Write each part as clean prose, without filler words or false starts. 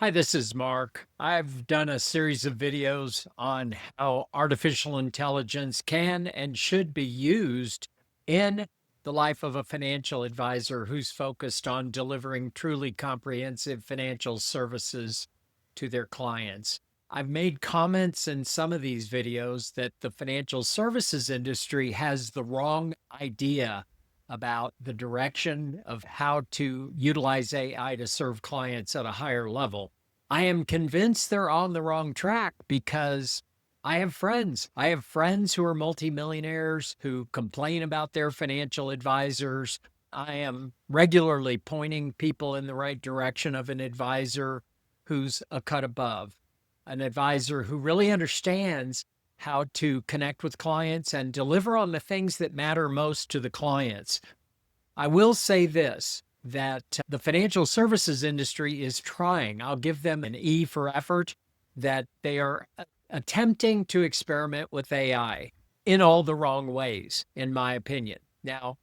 Hi, this is Mark. I've done a series of videos on how artificial intelligence can and should be used in the life of a financial advisor who's focused on delivering truly comprehensive financial services to their clients. I've made comments in some of these videos that the financial services industry has the wrong idea about the direction of how to utilize AI to serve clients at a higher level. I am convinced they're on the wrong track because I have friends. I have friends who are multimillionaires who complain about their financial advisors. I am regularly pointing people in the right direction of an advisor who's a cut above, an advisor who really understands how to connect with clients and deliver on the things that matter most to the clients. I will say this, that the financial services industry is trying. I'll give them an E for effort, that they are attempting to experiment with AI in all the wrong ways, in my opinion. Now,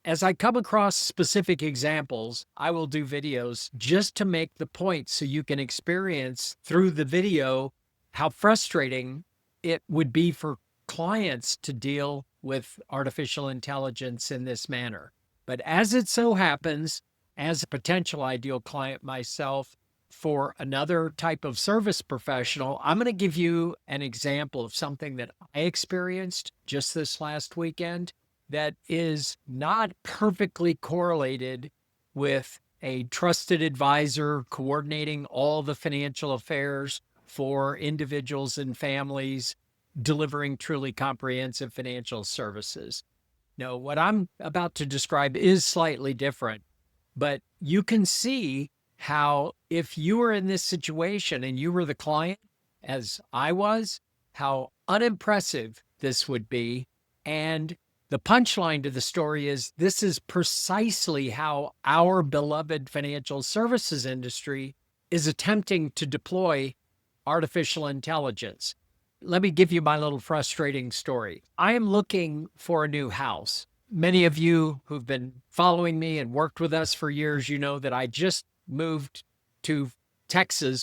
as I come across specific examples, I will do videos just to make the point so you can experience through the video how frustrating it would be for clients to deal with artificial intelligence in this manner. But as it so happens, as a potential ideal client myself for another type of service professional, I'm going to give you an example of something that I experienced just this last weekend that is not perfectly correlated with a trusted advisor coordinating all the financial affairs for individuals and families, delivering truly comprehensive financial services. No, what I'm about to describe is slightly different, but you can see how if you were in this situation and you were the client, as I was, how unimpressive this would be. And the punchline to the story is this is precisely how our beloved financial services industry is attempting to deploy artificial intelligence. Let me give you my little frustrating story. I am looking for a new house. Many of you who've been following me and worked with us for years, you know that I just moved to Texas,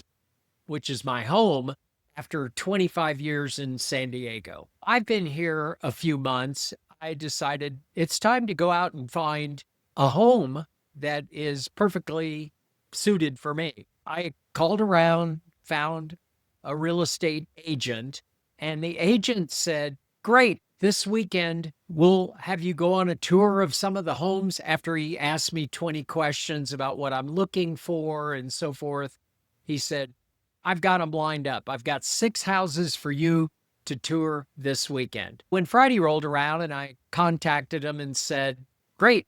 which is my home, after 25 years in San Diego. I've been here a few months. I decided it's time to go out and find a home that is perfectly suited for me. I called around, found a real estate agent, and the agent said, "Great, this weekend we'll have you go on a tour of some of the homes," after he asked me 20 questions about what I'm looking for and so forth. He said, "I've got them lined up. I've got 6 houses for you to tour this weekend." When Friday rolled around and I contacted him and said, "Great,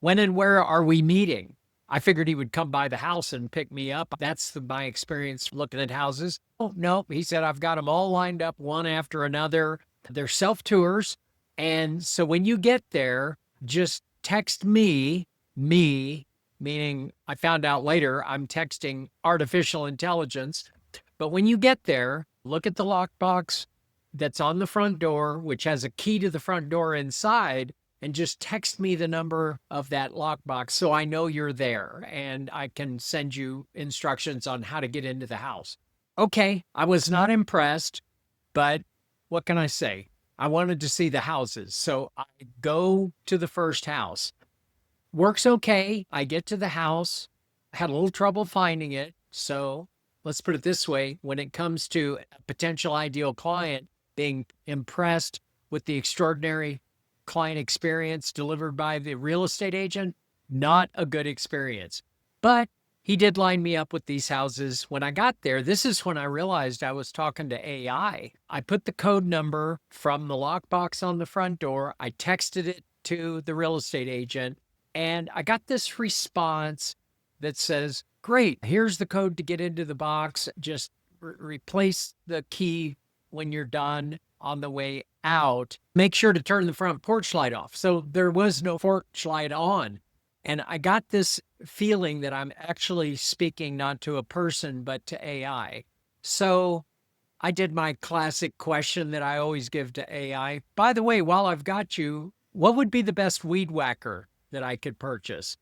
when and where are we meeting?" I figured he would come by the house and pick me up. That's my experience looking at houses. Oh, no, he said, "I've got them all lined up one after another. They're self-tours. And so when you get there, just text me, meaning I found out later I'm texting artificial intelligence. But when you get there, look at the lockbox that's on the front door, which has a key to the front door inside, and just text me the number of that lockbox so I know you're there and I can send you instructions on how to get into the house. Okay, I was not impressed, but what can I say? I wanted to see the houses. So I go to the first house. Works okay. I get to the house, had a little trouble finding it. So let's put it this way, when it comes to a potential ideal client being impressed with the extraordinary client experience delivered by the real estate agent, not a good experience. But he did line me up with these houses. When I got there, this is when I realized I was talking to AI. I put the code number from the lockbox on the front door. I texted it to the real estate agent, and I got this response that says, "Great, here's the code to get into the box. Just replace the key when you're done on the way out. Make sure to turn the front porch light off." So there was no porch light on. And I got this feeling that I'm actually speaking not to a person, but to AI. So I did my classic question that I always give to AI. By the way, while I've got you, what would be the best weed whacker that I could purchase?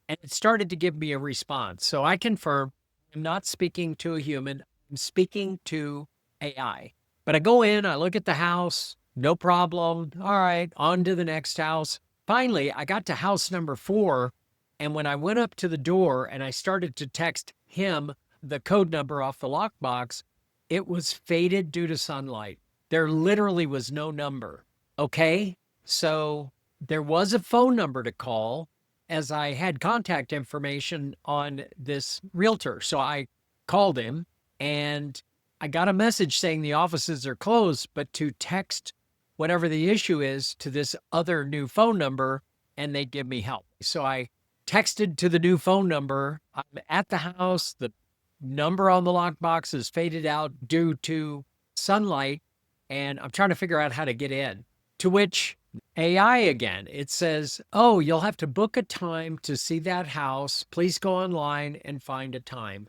And it started to give me a response. So I confirmed I'm not speaking to a human. I'm speaking to AI. But I go in, I look at the house, no problem. All right, on to the next house. Finally, I got to house number 4. And when I went up to the door and I started to text him the code number off the lockbox, it was faded due to sunlight. There literally was no number. Okay. So there was a phone number to call, as I had contact information on this realtor. So I called him and I got a message saying the offices are closed, but to text whatever the issue is to this other new phone number and they'd give me help. So I texted to the new phone number. I'm at the house. The number on the lockbox is faded out due to sunlight, and I'm trying to figure out how to get in. To which AI again, it says, oh, you'll have to book a time to see that house. Please go online and find a time.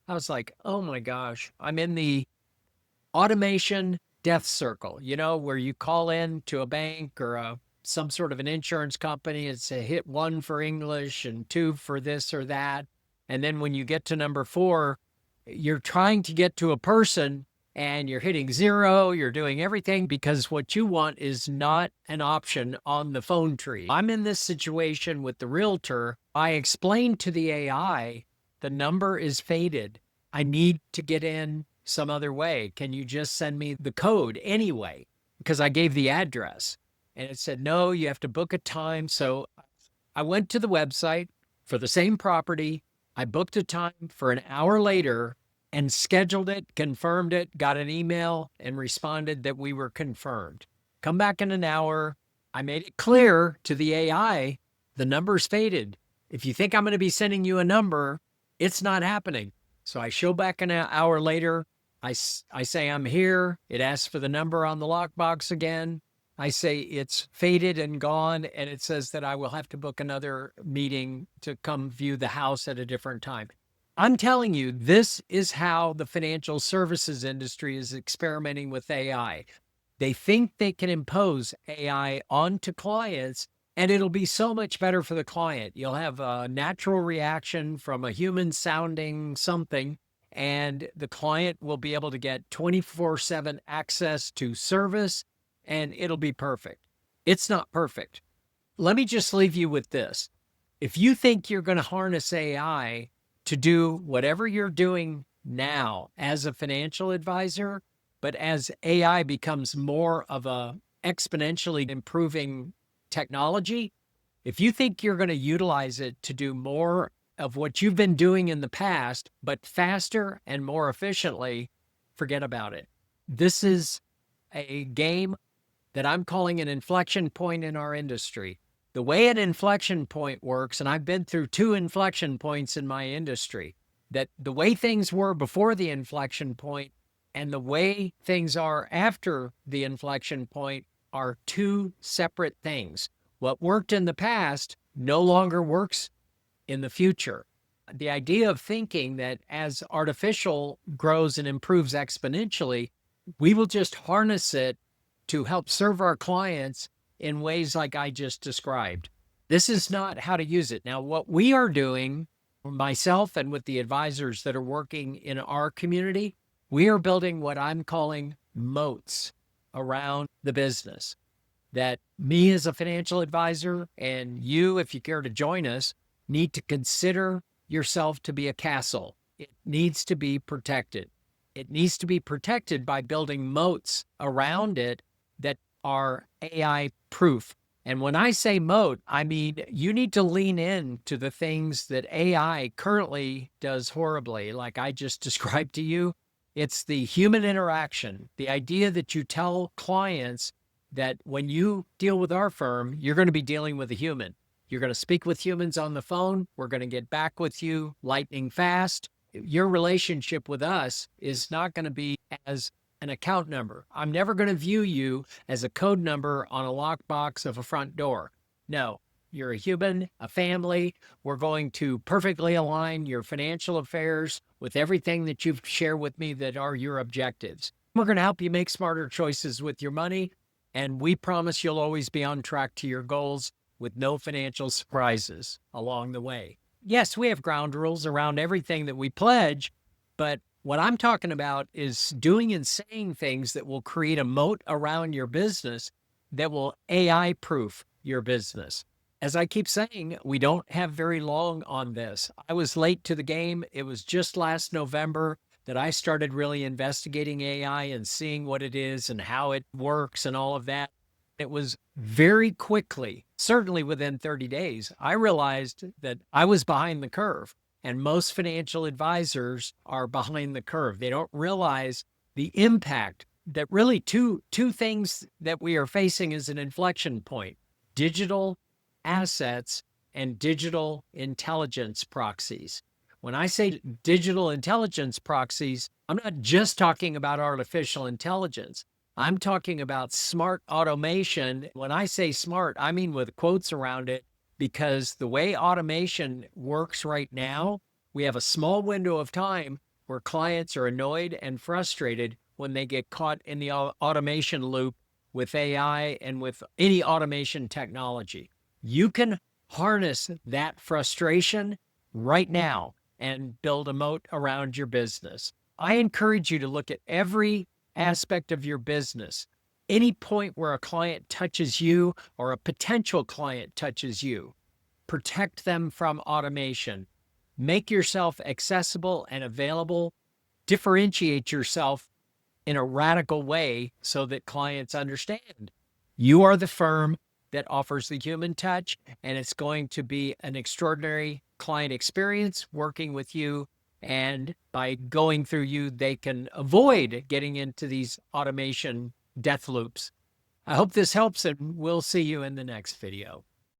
I was like, oh my gosh, I'm in the automation death circle, where you call in to a bank or some sort of an insurance company and say, hit 1 for English and 2 for this or that. And then when you get to number 4, you're trying to get to a person and you're hitting 0, you're doing everything because what you want is not an option on the phone tree. I'm in this situation with the realtor. I explained to the AI, the number is faded. I need to get in some other way. Can you just send me the code anyway? Because I gave the address and it said, no, you have to book a time. So I went to the website for the same property. I booked a time for an hour later and scheduled it, confirmed it, got an email and responded that we were confirmed. Come back in an hour. I made it clear to the AI, the number's faded. If you think I'm going to be sending you a number, it's not happening. So I show back an hour later. I say I'm here. It asks for the number on the lockbox again. I say it's faded and gone, and it says that I will have to book another meeting to come view the house at a different time. I'm telling you, this is how the financial services industry is experimenting with AI. They think they can impose AI onto clients, and it'll be so much better for the client. You'll have a natural reaction from a human sounding something, and the client will be able to get 24/7 access to service, and it'll be perfect. It's not perfect. Let me just leave you with this. If you think you're going to harness AI to do whatever you're doing now as a financial advisor, but as AI becomes more of a exponentially improving technology, if you think you're going to utilize it to do more of what you've been doing in the past, but faster and more efficiently, forget about it. This is a game that I'm calling an inflection point in our industry. The way an inflection point works, and I've been through 2 inflection points in my industry, that the way things were before the inflection point and the way things are after the inflection point are 2 separate things. What worked in the past no longer works in the future. The idea of thinking that as artificial grows and improves exponentially, we will just harness it to help serve our clients in ways like I just described. This is not how to use it. Now, what we are doing, myself and with the advisors that are working in our community, we are building what I'm calling moats around the business. That me as a financial advisor and you, if you care to join us, need to consider yourself to be a castle. It needs to be protected. It needs to be protected by building moats around it that are AI proof. And when I say moat, I mean you need to lean in to the things that AI currently does horribly, like I just described to you. It's the human interaction, the idea that you tell clients that when you deal with our firm, you're going to be dealing with a human. You're going to speak with humans on the phone. We're going to get back with you lightning fast. Your relationship with us is not going to be as an account number. I'm never going to view you as a code number on a lockbox of a front door. No, you're a human, a family. We're going to perfectly align your financial affairs with everything that you've shared with me that are your objectives. We're going to help you make smarter choices with your money, and we promise you'll always be on track to your goals with no financial surprises along the way. Yes, we have ground rules around everything that we pledge, but what I'm talking about is doing and saying things that will create a moat around your business that will AI proof your business. As I keep saying, we don't have very long on this. I was late to the game. It was just last November that I started really investigating AI and seeing what it is and how it works and all of that. It was very quickly, certainly within 30 days, I realized that I was behind the curve. And most financial advisors are behind the curve. They don't realize the impact that really two things that we are facing as an inflection point: digital assets and digital intelligence proxies. When I say digital intelligence proxies, I'm not just talking about artificial intelligence. I'm talking about smart automation. When I say smart, I mean with quotes around it, because the way automation works right now, we have a small window of time where clients are annoyed and frustrated when they get caught in the automation loop with AI and with any automation technology. You can harness that frustration right now and build a moat around your business. I encourage you to look at every aspect of your business. Any point where a client touches you or a potential client touches you, protect them from automation. Make yourself accessible and available. Differentiate yourself in a radical way so that clients understand you are the firm that offers the human touch, and it's going to be an extraordinary client experience working with you. And by going through you, they can avoid getting into these automation death loops. I hope this helps, and we'll see you in the next video.